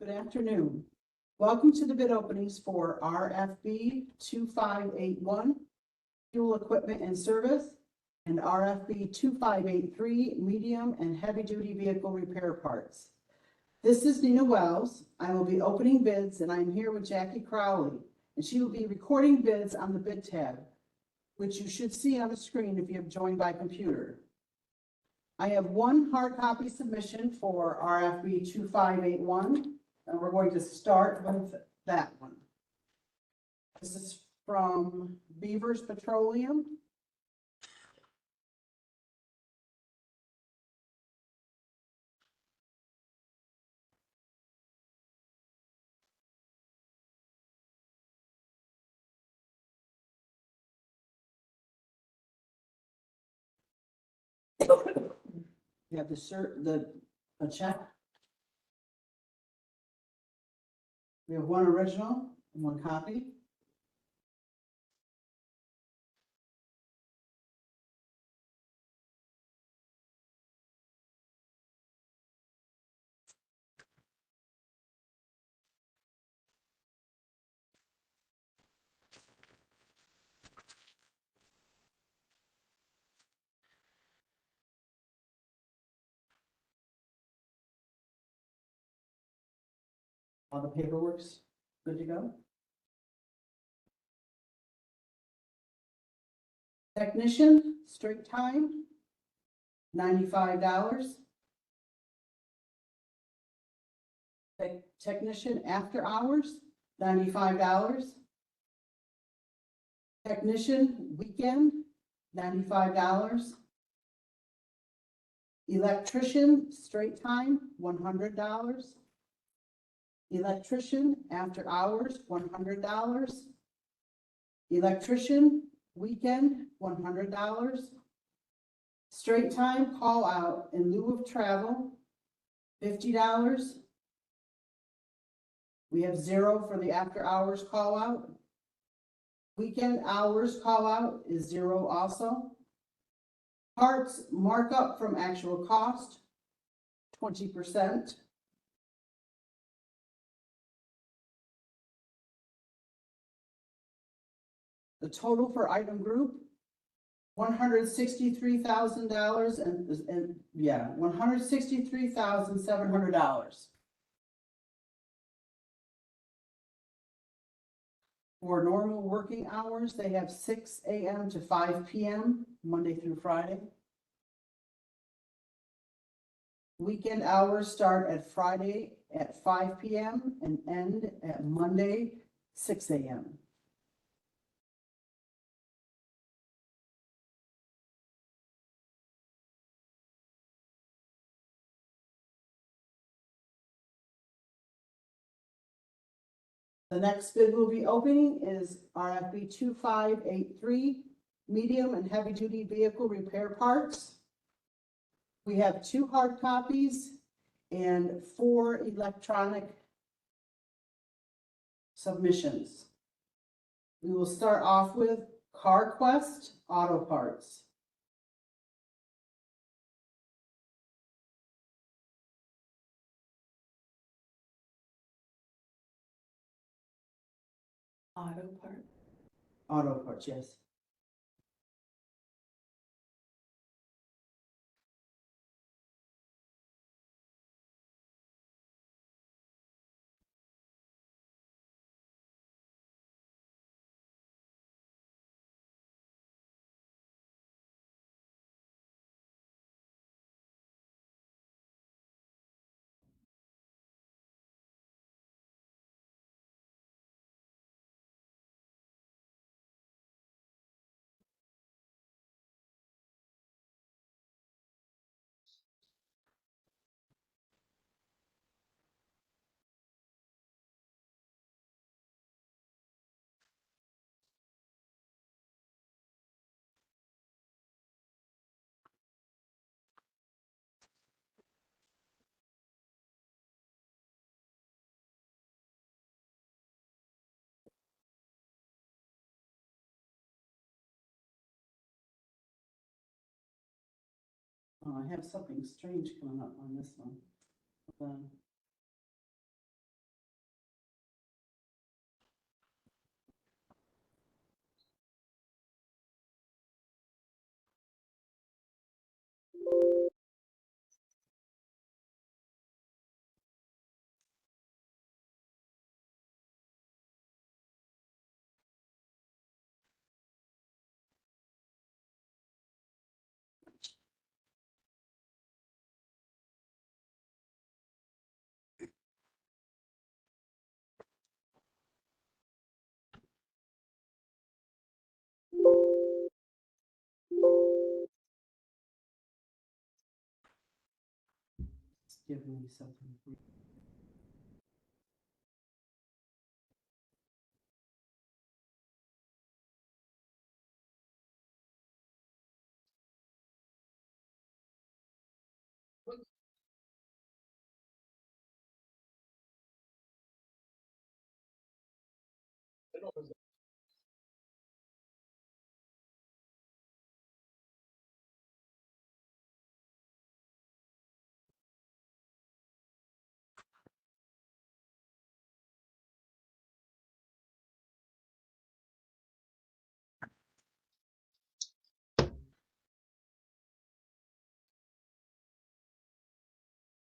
Good afternoon. Welcome to the bid openings for RFB 2581, fuel equipment and service, and RFB 2583, medium and heavy-duty vehicle repair parts. This is Nina Wells. I will be opening bids, and I'm here with Jackie Crowley, and she will be recording bids on the bid tab, which you should see on the screen if you have joined by computer. I have one hard copy submission for RFB 2581, and we're going to start with that one. This is from Beavers Petroleum. You have a check. We have one original and one copy. All the paperwork's good to go. Technician, straight time, $95. Technician after hours, $95. Technician weekend, $95. Electrician, straight time, $100. Electrician after hours, $100. Electrician weekend, $100. Straight time call out in lieu of travel, $50. We have 0 for the after hours call out. Weekend hours call out is 0 also. Parts markup from actual cost, 20%. The total for item group, $163,000 and $163,700. For normal working hours, they have 6 a.m. to 5 p.m., Monday through Friday. Weekend hours start at Friday at 5 p.m. and end at Monday, 6 a.m. The next bid we'll be opening is RFB 2583, medium and heavy duty vehicle repair parts. We have 2 hard copies and 4 electronic submissions. We will start off with CarQuest Auto Parts. Auto Parts, yes. I have something strange coming up on this one. give me something.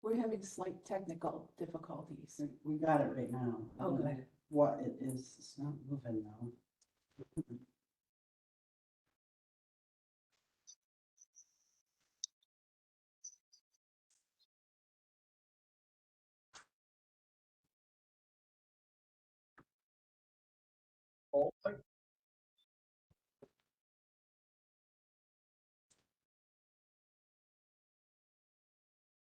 We're having slight technical difficulties. We got it right now. I Oh, don't know good. What it is, it's not moving now.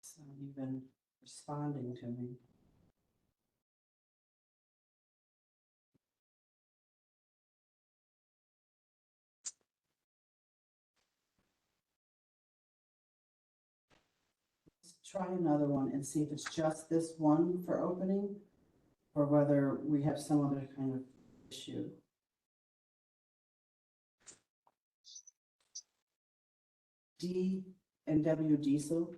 It's not even responding to me. Let's try another one and see if it's just this one for opening, or whether we have some other kind of issue. D and W diesel.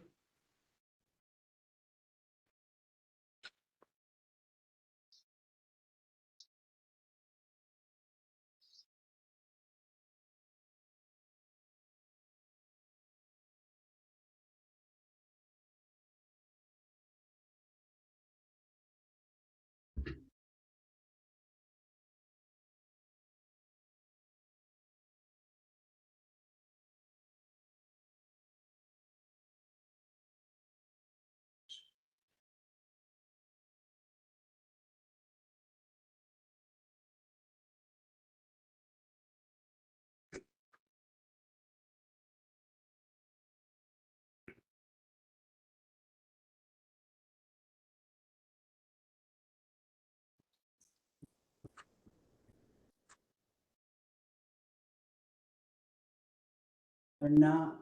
They're not,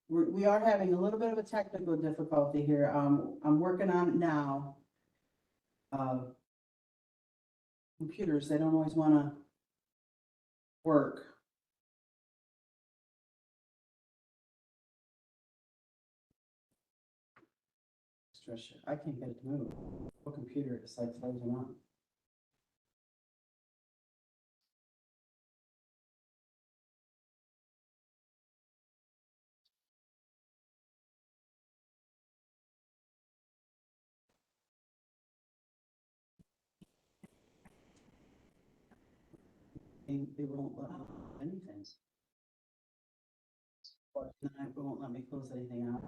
we are having a little bit of a technical difficulty here. I'm working on it now. Computers, they don't always want to work. I can't get it to move. The computer is like frozen up. They won't let me do anything. And then it won't let me close anything out.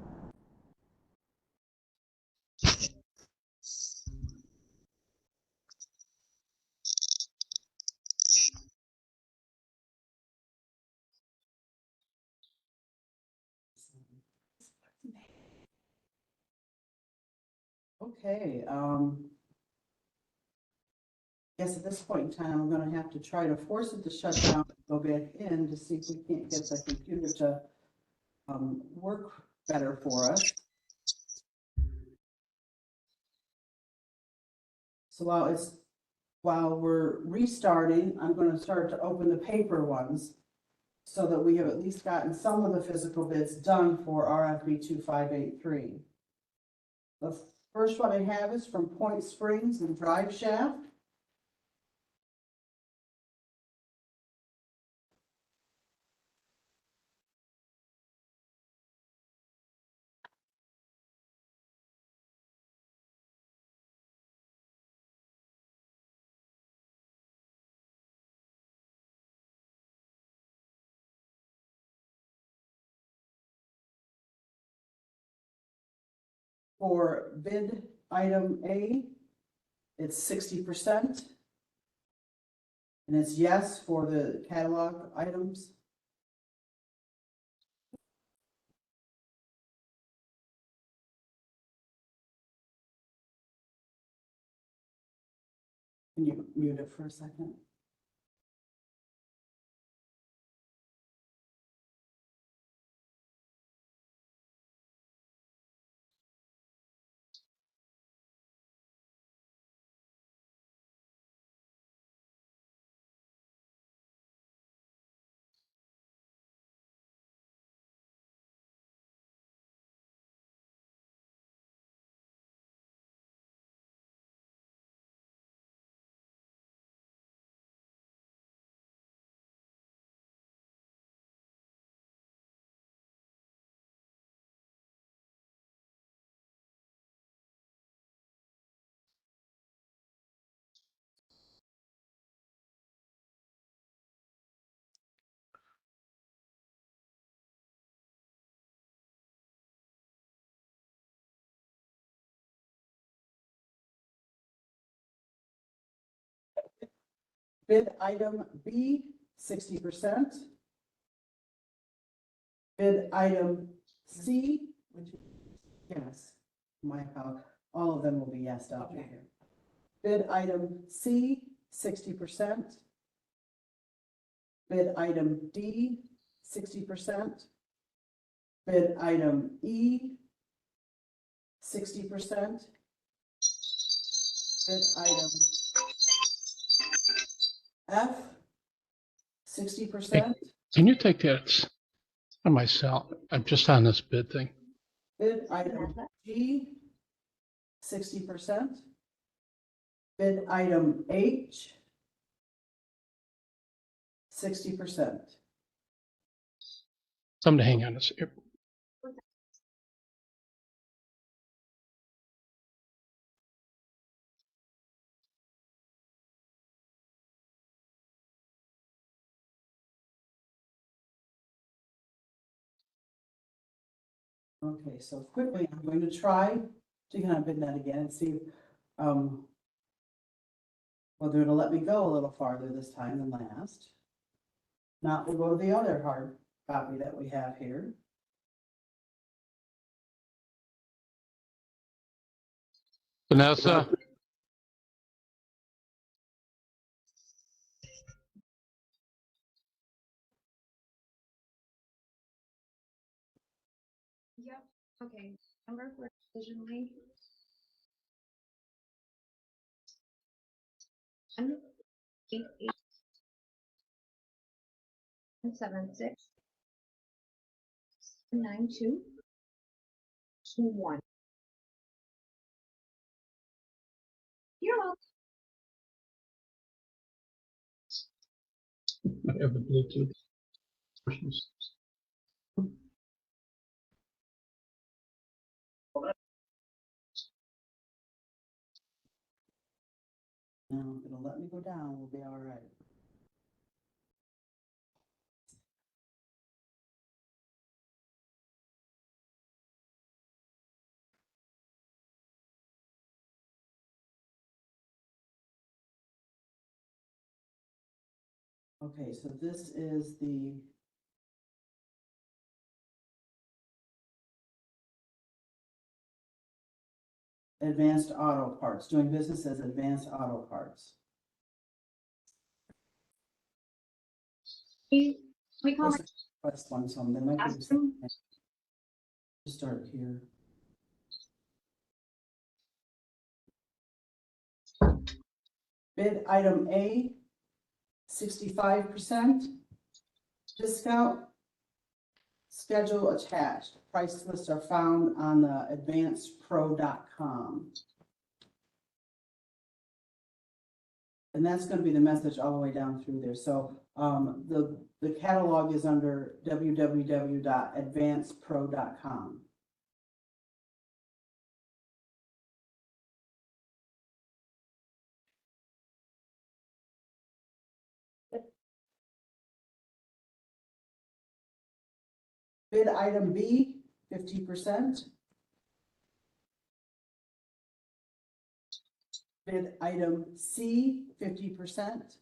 Okay, guess at this point in time, I'm gonna have to try to force it to shut down, go back in to see if we can't get the computer to work better for us. So while we're restarting, I'm gonna start to open the paper ones so that we have at least gotten some of the physical bids done for RFB 2583. The first one I have is from Point Springs and Drive Shaft. For bid item A, it's 60%. And it's yes for the catalog items. Can you mute it for a second? Bid item B, 60%. Bid item C, yes, my apologies, all of them will be yes out Okay. here. Bid item C, 60%. Bid item D, 60%. Bid item E, 60%. Bid item F, 60%. Can you take that on my cell? I'm just on this bid thing. Bid item G, 60%. Bid item H, 60%. Somebody hang on a second. Okay, so quickly, I'm going to try to kind of bid that again and see whether it'll let me go a little farther this time than last. Not, we'll go to the other hard copy that we have here. Vanessa, Yep, okay, number for decision link. 1-888-76-92-21. You're welcome. I have the Bluetooth. Now, if it'll let me go down, we'll be all right. Okay, so this is the Advanced Auto Parts, doing business as Advanced Auto Parts. We call it Press one, so there might be ask some. them. Start here. Bid item A, 65% discount. Schedule attached. Price lists are found on the advancepro.com. And that's going to be the message all the way down through there. So the catalog is under www.advancepro.com. Bid item B, 50%. Bid item C, 50%.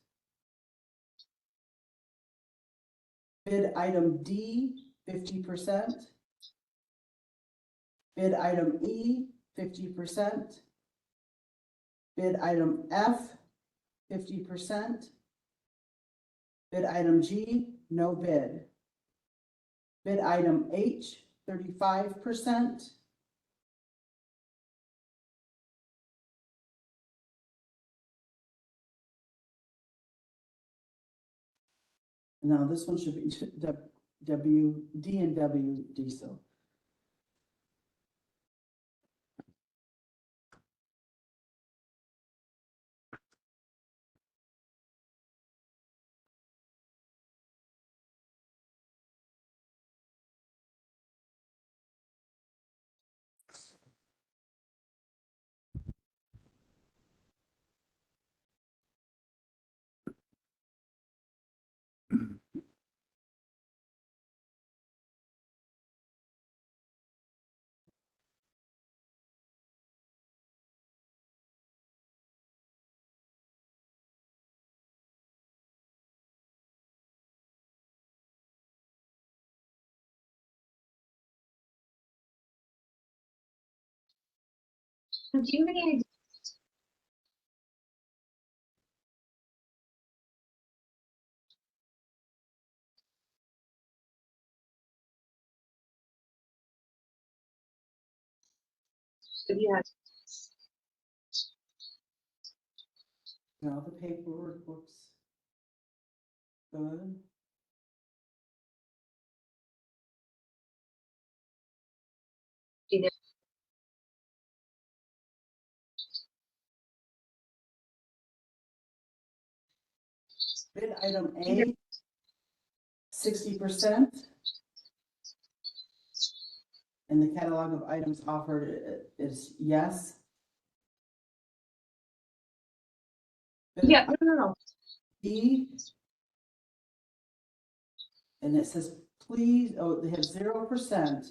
Bid item D, 50%. Bid item E, 50%. Bid item F, 50%. Bid item G, no bid. Bid item H, 35%. Now, this one should be D and W diesel. Do you have any idea? Yeah. Now, the paperwork looks good. Bid item A, 60%. And the catalog of items offered is yes. Bid Yeah, no. E. And it says, please, oh, they have 0%.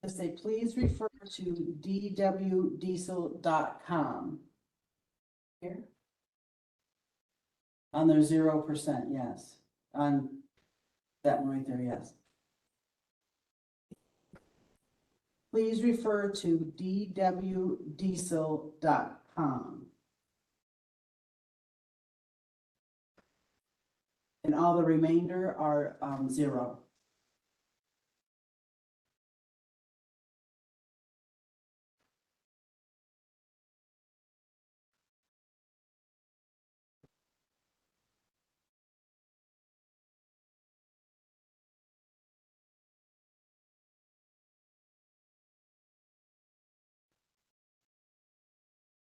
They say, please refer to dwdiesel.com. Here. On their 0%, yes. On that one right there, yes. Please refer to dwdiesel.com. And all the remainder are 0.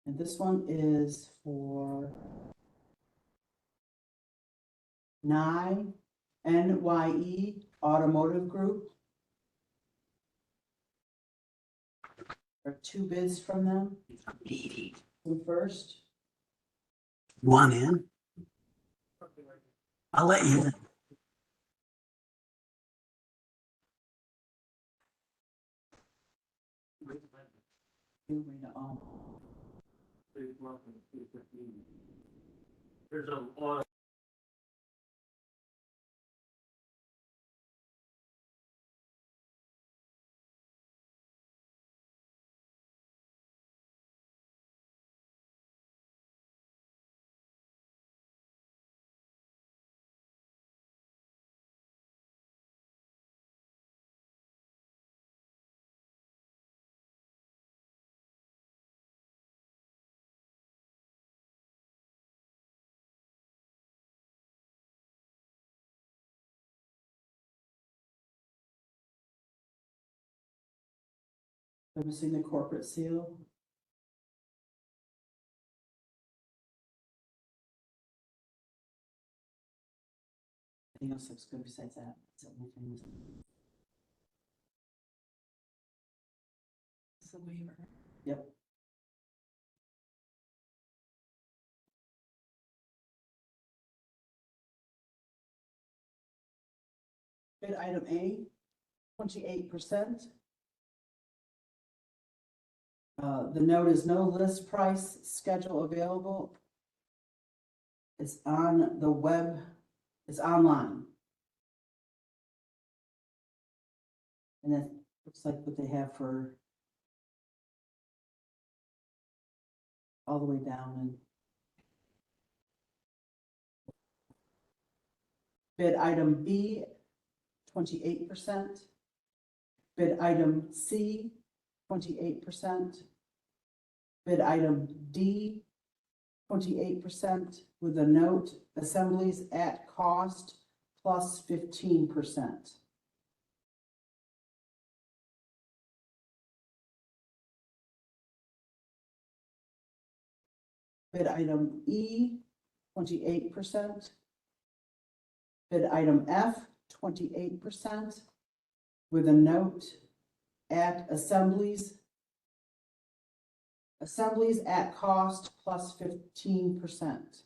And this one is for NYE Automotive Group. There are 2 bids from them. Who first? One in. I'll let you. You read it all. There's a lot. They're missing the corporate seal. Anything else looks good besides that? That's the only thing missing. It's a waiver. Yep. Bid item A, 28%. The note is no list price schedule available. It's on the web, it's online. And it looks like what they have for all the way down and Bid item B, 28%. Bid item C, 28%. Bid item D, 28%, with a note, assemblies at cost plus 15%. Bid item E, 28%. Bid item F, 28%, with a note, at assemblies at cost plus 15%.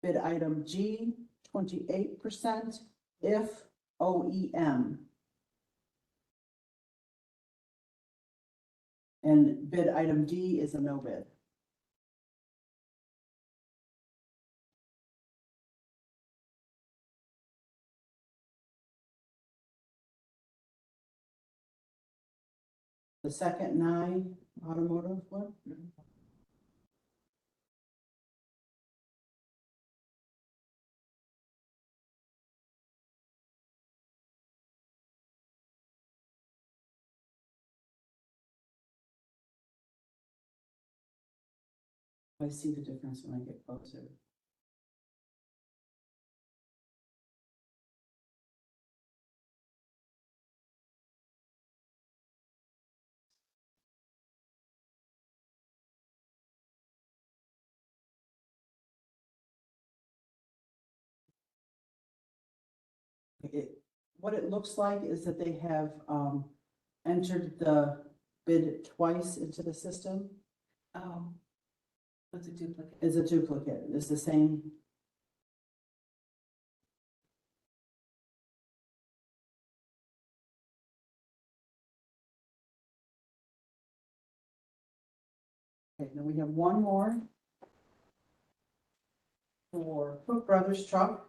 Bid item G, 28%, if OEM. And bid item D is a no bid. The second non-automotive one? I see the difference when I get closer. What it looks like is that they have entered the bid twice into the system. Oh, it's a duplicate. Is a duplicate, is the same. Okay, now we have one more for Cook Brothers truck.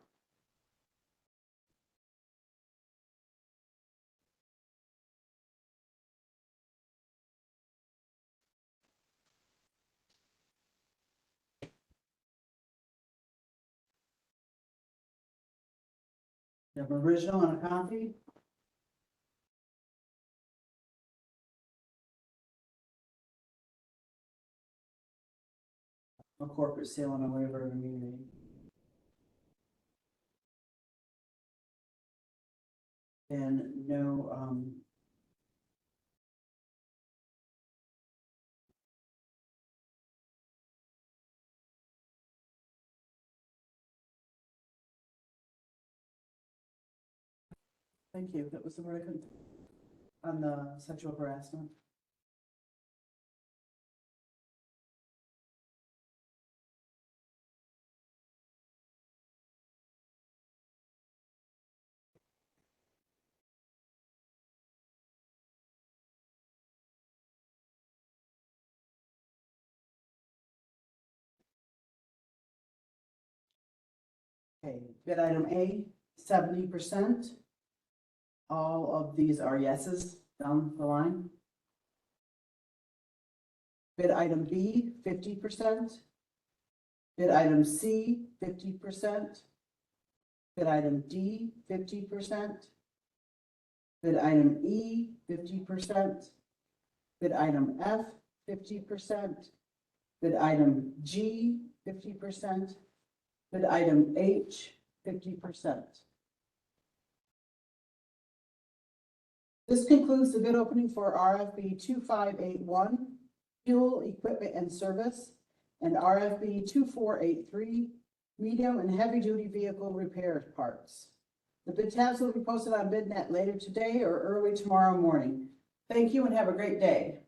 You have original and a copy. A corporate sale and a waiver of immunity. And no, thank you, that was the word I couldn't, on the sexual harassment. Okay, bid item A, 70%. All of these are yeses down the line. Bid item B, 50%. Bid item C, 50%. Bid item D, 50%. Bid item E, 50%. Bid item F, 50%. Bid item G, 50%. Bid item H, 50%. This concludes the bid opening for RFB 2581, fuel, equipment, and service, and RFB 2483, medium and heavy-duty vehicle repair parts. The bid tabs will be posted on BidNet later today or early tomorrow morning. Thank you and have a great day.